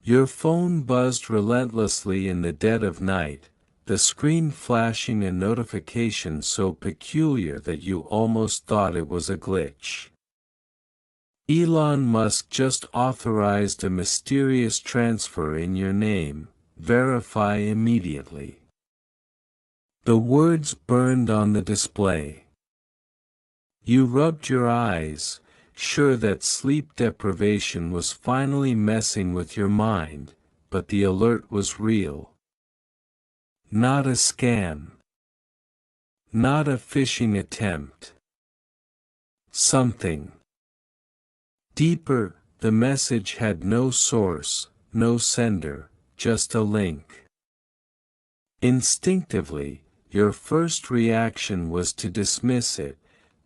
Your phone buzzed relentlessly in the dead of night, the screen flashing a notification so peculiar that you almost thought it was a glitch. Elon Musk just authorized a mysterious transfer in your name. Verify immediately. The words burned on the display. You rubbed your eyes, sure that sleep deprivation was finally messing with your mind, but the alert was real. Not a scam. Not a phishing attempt. Something deeper. The message had no source, no sender, just a link. Instinctively, your first reaction was to dismiss it,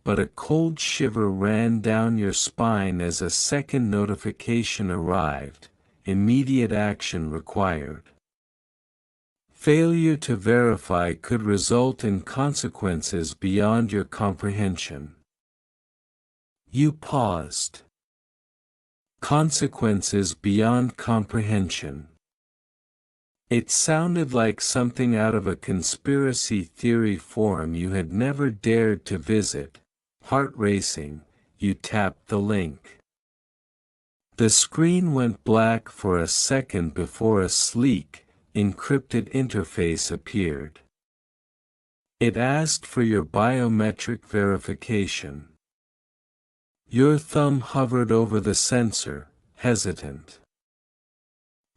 but a cold shiver ran down your spine as a second notification arrived. Immediate action required. Failure to verify could result in consequences beyond your comprehension. You paused. Consequences beyond comprehension. It sounded like something out of a conspiracy theory forum you had never dared to visit. Heart racing, you tapped the link. The screen went black for a second before a sleek, encrypted interface appeared. It asked for your biometric verification. Your thumb hovered over the sensor, hesitant.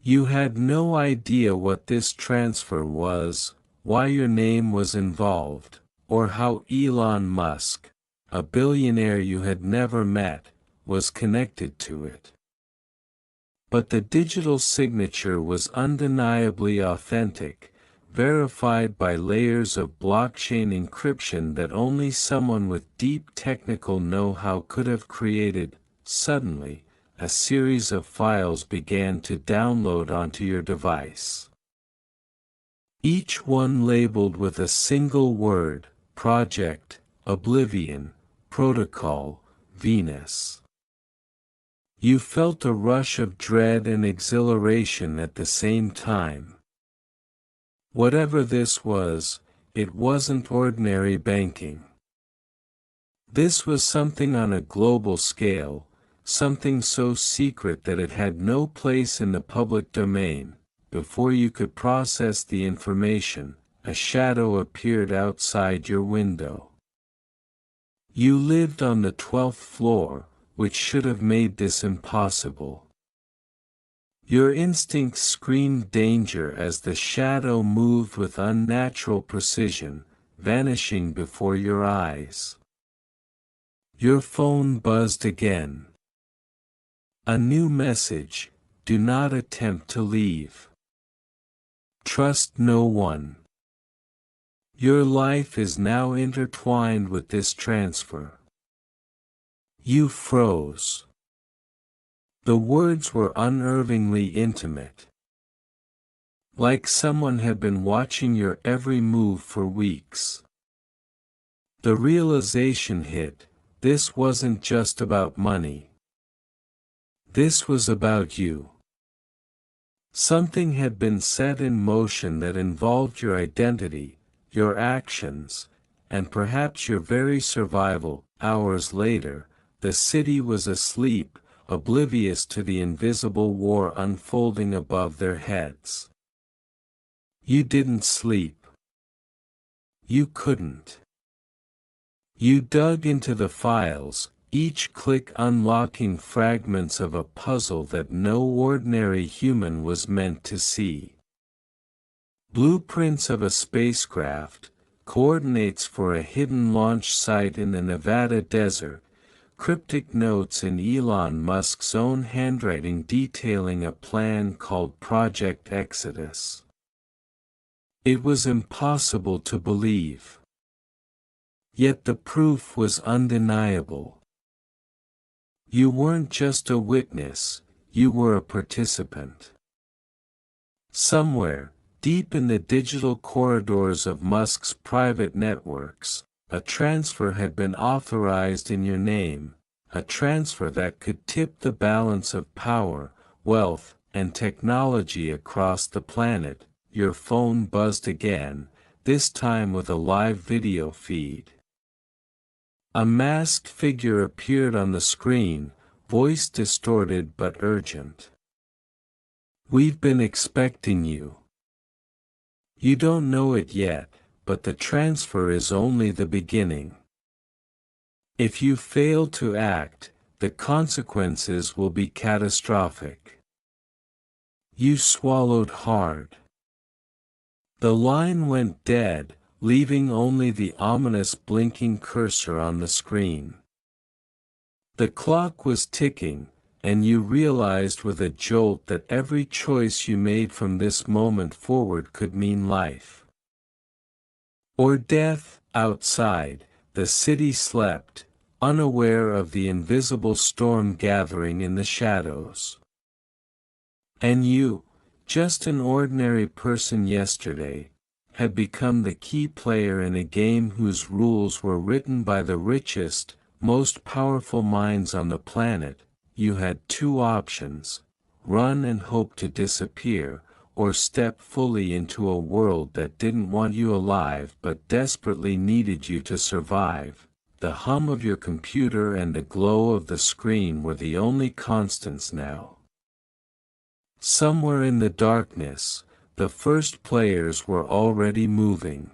You had no idea what this transfer was, why your name was involved, or how Elon Musk, a billionaire you had never met, was connected to it. But the digital signature was undeniably authentic, verified by layers of blockchain encryption that only someone with deep technical know-how could have created. Suddenly, a series of files began to download onto your device. Each one labeled with a single word: Project, Oblivion, Protocol, Venus. You felt a rush of dread and exhilaration at the same time. Whatever this was, it wasn't ordinary banking. This was something on a global scale, something so secret that it had no place in the public domain. Before you could process the information, a shadow appeared outside your window. You lived on the 12th floor, which should have made this impossible. Your instincts screamed danger as the shadow moved with unnatural precision, vanishing before your eyes. Your phone buzzed again. A new message: do not attempt to leave. Trust no one. Your life is now intertwined with this transfer. You froze. The words were unnervingly intimate. Like someone had been watching your every move for weeks. The realization hit: this wasn't just about money. This was about you. Something had been set in motion that involved your identity, your actions, and perhaps your very survival. Hours later, the city was asleep, oblivious to the invisible war unfolding above their heads. You didn't sleep. You couldn't. You dug into the files, each click unlocking fragments of a puzzle that no ordinary human was meant to see. Blueprints of a spacecraft, coordinates for a hidden launch site in the Nevada desert, cryptic notes in Elon Musk's own handwriting detailing a plan called Project Exodus. It was impossible to believe. Yet the proof was undeniable. You weren't just a witness, you were a participant. Somewhere, deep in the digital corridors of Musk's private networks, a transfer had been authorized in your name, a transfer that could tip the balance of power, wealth, and technology across the planet, your phone buzzed again, this time with a live video feed. A masked figure appeared on the screen, voice distorted but urgent. "We've been expecting you. You don't know it yet, but the transfer is only the beginning. If you fail to act, the consequences will be catastrophic." You swallowed hard. The line went dead, leaving only the ominous blinking cursor on the screen. The clock was ticking, and you realized with a jolt that every choice you made from this moment forward could mean life or death. Outside, the city slept, unaware of the invisible storm gathering in the shadows. And you, just an ordinary person yesterday, had become the key player in a game whose rules were written by the richest, most powerful minds on the planet. You had two options: run and hope to disappear, or step fully into a world that didn't want you alive but desperately needed you to survive. The hum of your computer and the glow of the screen were the only constants now. Somewhere in the darkness, the first players were already moving.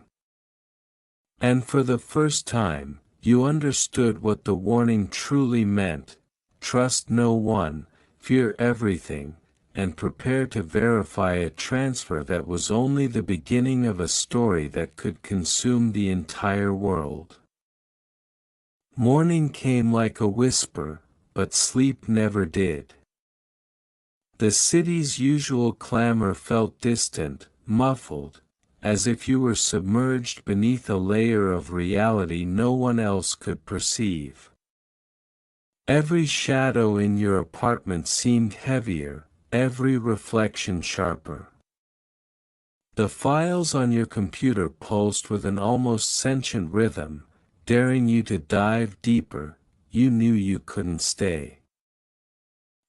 And for the first time, you understood what the warning truly meant: trust no one, fear everything, and prepare to verify a transfer that was only the beginning of a story that could consume the entire world. Morning came like a whisper, but sleep never did. The city's usual clamor felt distant, muffled, as if you were submerged beneath a layer of reality no one else could perceive. Every shadow in your apartment seemed heavier, every reflection sharper. The files on your computer pulsed with an almost sentient rhythm, daring you to dive deeper. You knew you couldn't stay.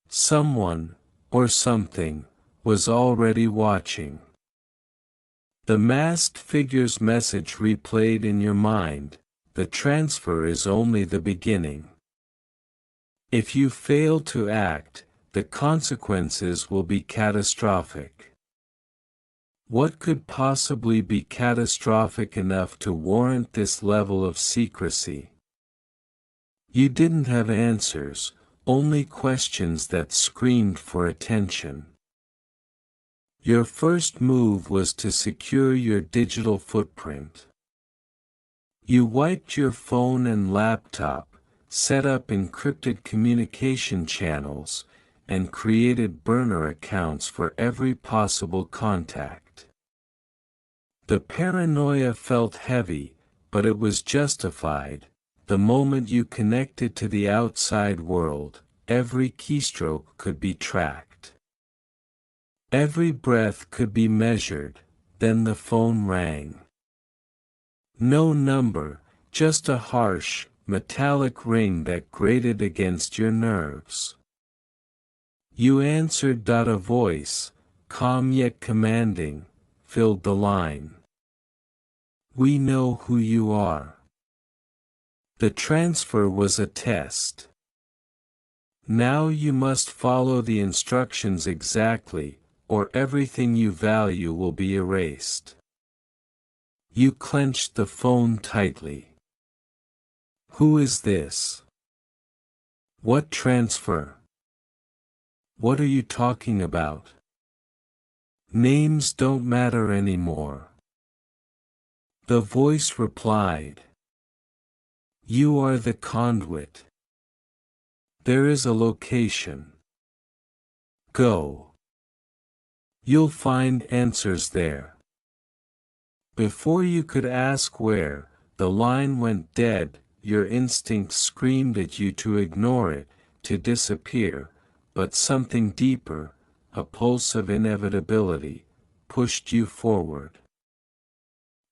Someone, or something, was already watching. The masked figure's message replayed in your mind: the transfer is only the beginning. If you fail to act, the consequences will be catastrophic. What could possibly be catastrophic enough to warrant this level of secrecy? You didn't have answers, only questions that screamed for attention. Your first move was to secure your digital footprint. You wiped your phone and laptop, set up encrypted communication channels, and created burner accounts for every possible contact. The paranoia felt heavy, but it was justified. The moment you connected to the outside world, every keystroke could be tracked. Every breath could be measured. Then the phone rang. No number, just a harsh, metallic ring that grated against your nerves. You answered. A voice, calm yet commanding, filled the line. "We know who you are." The transfer was a test. Now you must follow the instructions exactly, or everything you value will be erased. You clenched the phone tightly. Who is this? What transfer? What are you talking about? Names don't matter anymore. The voice replied. You are the conduit. There is a location. Go. You'll find answers there. Before you could ask where, the line went dead. Your instinct screamed at you to ignore it, to disappear, but something deeper, a pulse of inevitability, pushed you forward.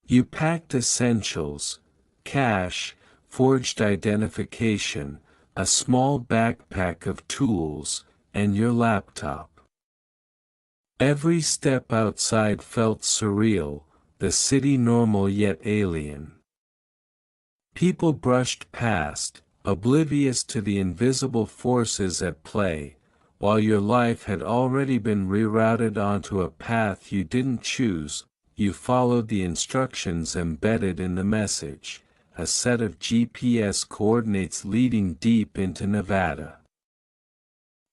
You packed essentials: cash, forged identification, a small backpack of tools, and your laptop. Every step outside felt surreal, the city normal yet alien. People brushed past, oblivious to the invisible forces at play, while your life had already been rerouted onto a path you didn't choose. You followed the instructions embedded in the message, a set of GPS coordinates leading deep into Nevada.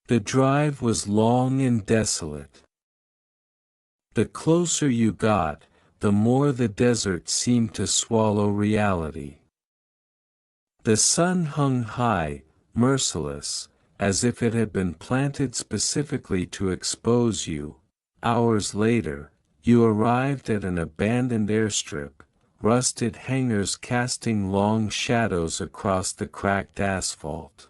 The drive was long and desolate. The closer you got, the more the desert seemed to swallow reality. The sun hung high, merciless, as if it had been planted specifically to expose you. Hours later, you arrived at an abandoned airstrip, rusted hangars casting long shadows across the cracked asphalt.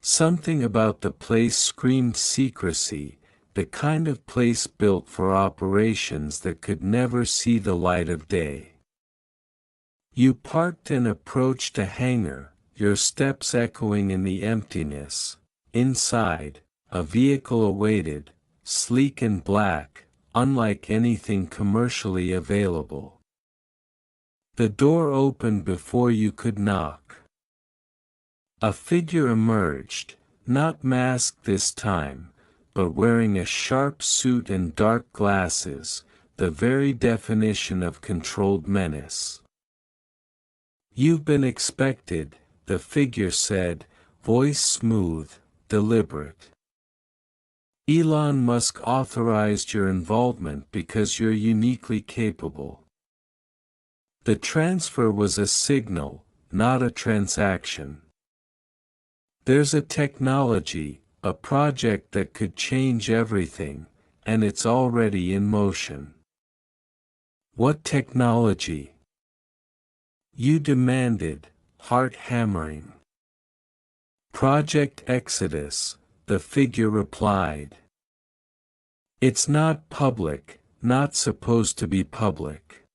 Something about the place screamed secrecy, the kind of place built for operations that could never see the light of day. You parked and approached a hangar, your steps echoing in the emptiness. Inside, a vehicle awaited, sleek and black, unlike anything commercially available. The door opened before you could knock. A figure emerged, not masked this time, but wearing a sharp suit and dark glasses, the very definition of controlled menace. "You've been expected," the figure said, voice smooth, deliberate. "Elon Musk authorized your involvement because you're uniquely capable." The transfer was a signal, not a transaction. "There's a technology, a project that could change everything, and it's already in motion." "What technology?" you demanded, heart hammering. "Project Exodus," the figure replied. "It's not public, not supposed to be public.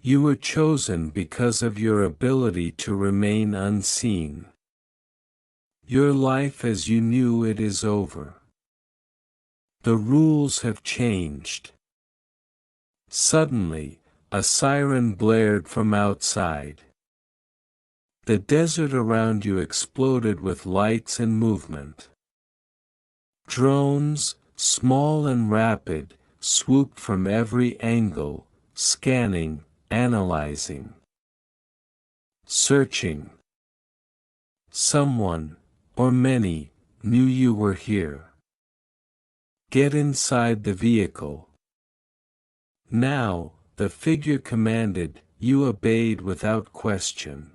You were chosen because of your ability to remain unseen. Your life as you knew it is over. The rules have changed." Suddenly, a siren blared from outside. The desert around you exploded with lights and movement. Drones, small and rapid, swooped from every angle, scanning, analyzing, searching. Someone, or many, knew you were here. "Get inside the vehicle." "Now," the figure commanded. You obeyed without question.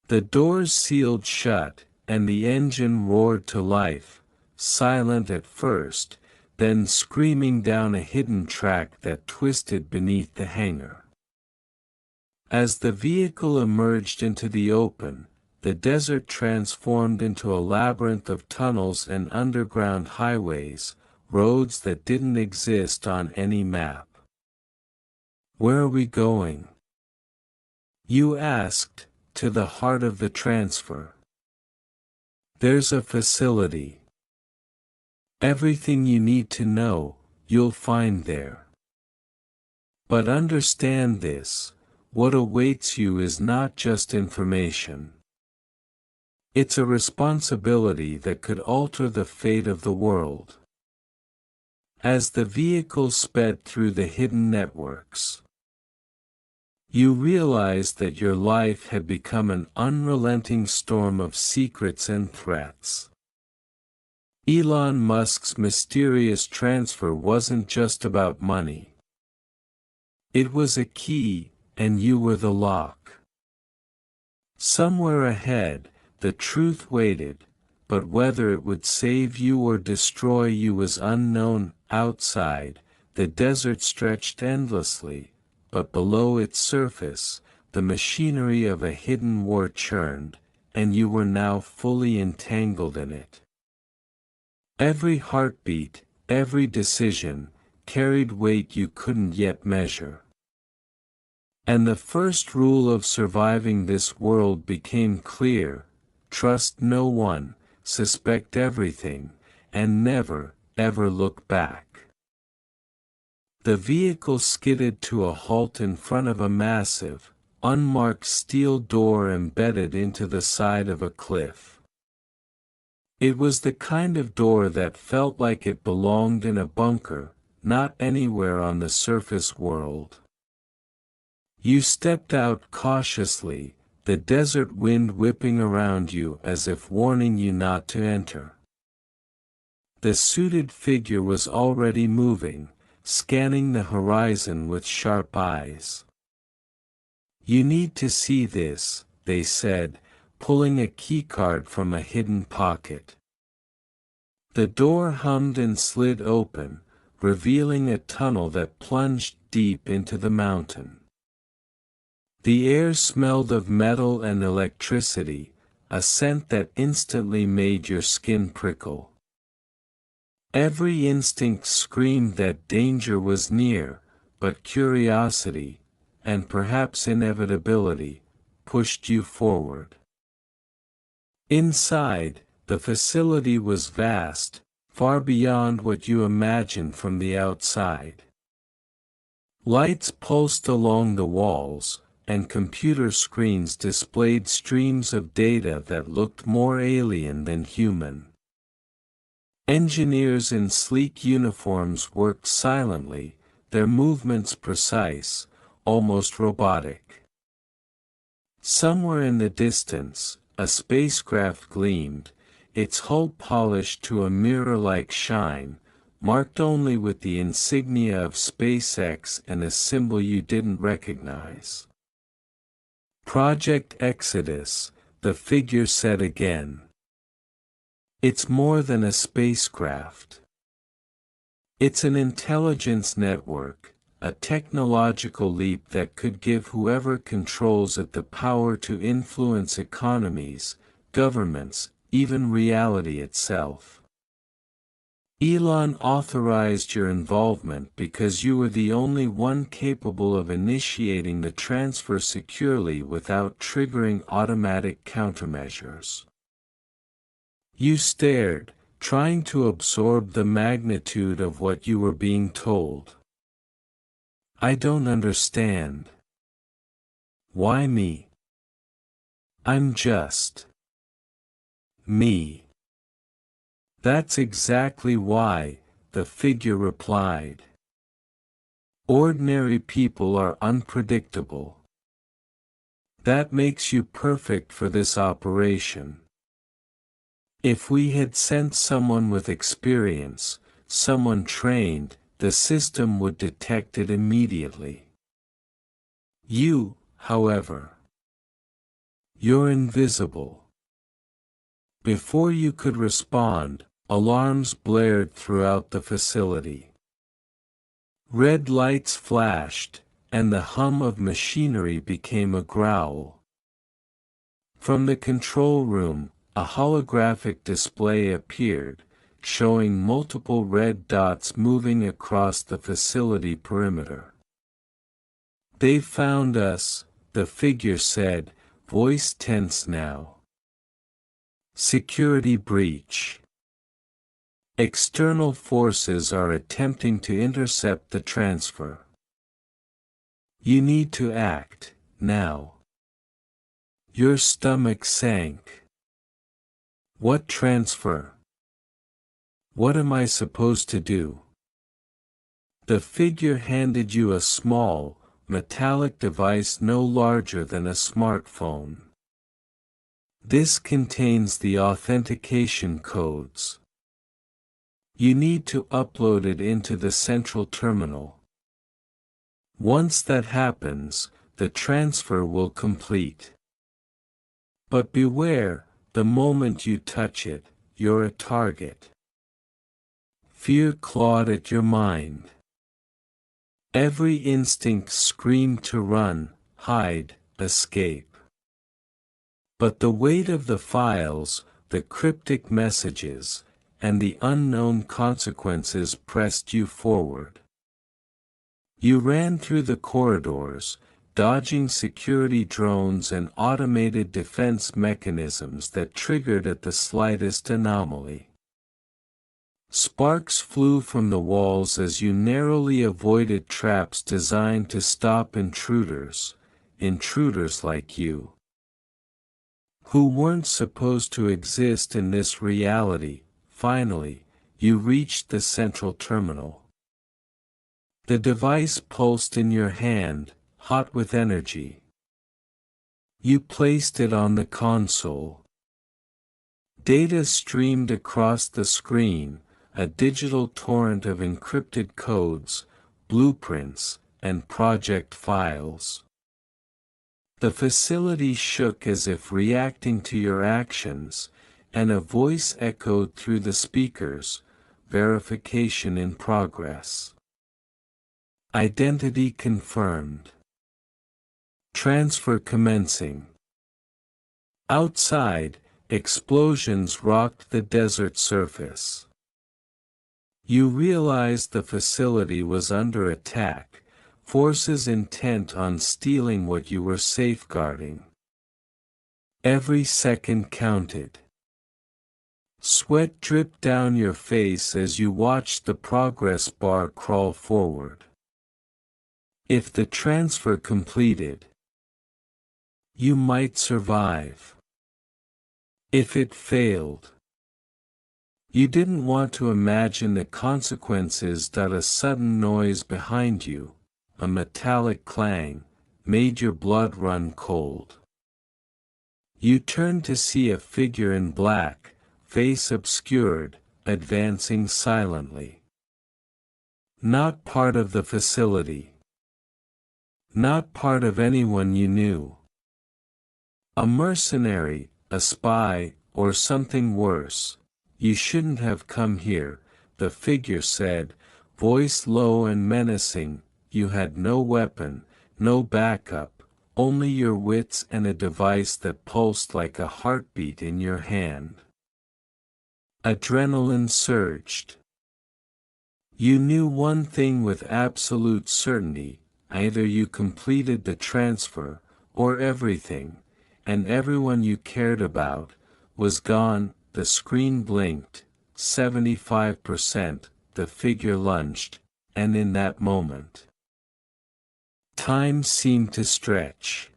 The doors sealed shut, and the engine roared to life, silent at first, then screaming down a hidden track that twisted beneath the hangar. As the vehicle emerged into the open, the desert transformed into a labyrinth of tunnels and underground highways, roads that didn't exist on any map. "Where are we going?" you asked, to the heart of the transfer. "There's a facility. Everything you need to know, you'll find there. But understand this, what awaits you is not just information. It's a responsibility that could alter the fate of the world." As the vehicle sped through the hidden networks, you realized that your life had become an unrelenting storm of secrets and threats. Elon Musk's mysterious transfer wasn't just about money. It was a key, and you were the lock. Somewhere ahead, the truth waited, but whether it would save you or destroy you was unknown. Outside, the desert stretched endlessly, but below its surface, the machinery of a hidden war churned, and you were now fully entangled in it. Every heartbeat, every decision, carried weight you couldn't yet measure. And the first rule of surviving this world became clear: trust no one, suspect everything, and never, ever look back. The vehicle skidded to a halt in front of a massive, unmarked steel door embedded into the side of a cliff. It was the kind of door that felt like it belonged in a bunker, not anywhere on the surface world. You stepped out cautiously, the desert wind whipping around you as if warning you not to enter. The suited figure was already moving, scanning the horizon with sharp eyes. "You need to see this," they said, pulling a keycard from a hidden pocket. The door hummed and slid open, revealing a tunnel that plunged deep into the mountain. The air smelled of metal and electricity, a scent that instantly made your skin prickle. Every instinct screamed that danger was near, but curiosity, and perhaps inevitability, pushed you forward. Inside, the facility was vast, far beyond what you imagined from the outside. Lights pulsed along the walls, and computer screens displayed streams of data that looked more alien than human. Engineers in sleek uniforms worked silently, their movements precise, almost robotic. Somewhere in the distance, a spacecraft gleamed, its hull polished to a mirror-like shine, marked only with the insignia of SpaceX and a symbol you didn't recognize. "Project Exodus," the figure said again. "It's more than a spacecraft. It's an intelligence network, a technological leap that could give whoever controls it the power to influence economies, governments, even reality itself. Elon authorized your involvement because you were the only one capable of initiating the transfer securely without triggering automatic countermeasures." You stared, trying to absorb the magnitude of what you were being told. "I don't understand. Why me? I'm just me." "That's exactly why," the figure replied. "Ordinary people are unpredictable. That makes you perfect for this operation. If we had sent someone with experience, someone trained, the system would detect it immediately. You, however, you're invisible." Before you could respond, alarms blared throughout the facility. Red lights flashed, and the hum of machinery became a growl. From the control room, a holographic display appeared, showing multiple red dots moving across the facility perimeter. "They've found us," the figure said, voice tense now. "Security breach. External forces are attempting to intercept the transfer. You need to act, now." Your stomach sank. "What transfer? What am I supposed to do?" The figure handed you a small, metallic device no larger than a smartphone. "This contains the authentication codes. You need to upload it into the central terminal. Once that happens, the transfer will complete. But beware, the moment you touch it, you're a target." Fear clawed at your mind. Every instinct screamed to run, hide, escape. But the weight of the files, the cryptic messages, and the unknown consequences pressed you forward. You ran through the corridors, dodging security drones and automated defense mechanisms that triggered at the slightest anomaly. Sparks flew from the walls as you narrowly avoided traps designed to stop intruders like you, who weren't supposed to exist in this reality. Finally, you reached the central terminal. The device pulsed in your hand, hot with energy. You placed it on the console. Data streamed across the screen, a digital torrent of encrypted codes, blueprints, and project files. The facility shook as if reacting to your actions, and a voice echoed through the speakers, verification in progress. Identity confirmed. Transfer commencing. Outside, explosions rocked the desert surface. You realized the facility was under attack, forces intent on stealing what you were safeguarding. Every second counted. Sweat dripped down your face as you watched the progress bar crawl forward. If the transfer completed, you might survive. If it failed, you didn't want to imagine the consequences that a sudden noise behind you, a metallic clang, made your blood run cold. You turned to see a figure in black, face obscured, advancing silently. Not part of the facility. Not part of anyone you knew. A mercenary, a spy, or something worse. You shouldn't have come here, the figure said, voice low and menacing. You had no weapon, no backup, only your wits and a device that pulsed like a heartbeat in your hand. Adrenaline surged. You knew one thing with absolute certainty: either you completed the transfer, or everything, and everyone you cared about, was gone. The screen blinked, 75%, the figure lunged, and in that moment, time seemed to stretch.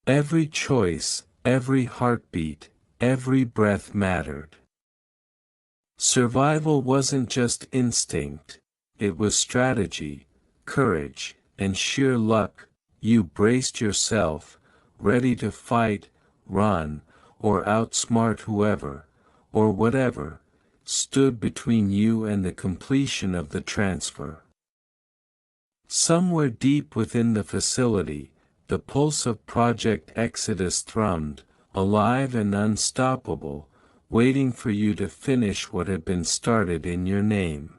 Every choice, every heartbeat, every breath mattered. Survival wasn't just instinct, it was strategy, courage, and sheer luck. You braced yourself, ready to fight, run, or outsmart whoever, or whatever, stood between you and the completion of the transfer. Somewhere deep within the facility, the pulse of Project Exodus thrummed, alive and unstoppable, waiting for you to finish what had been started in your name.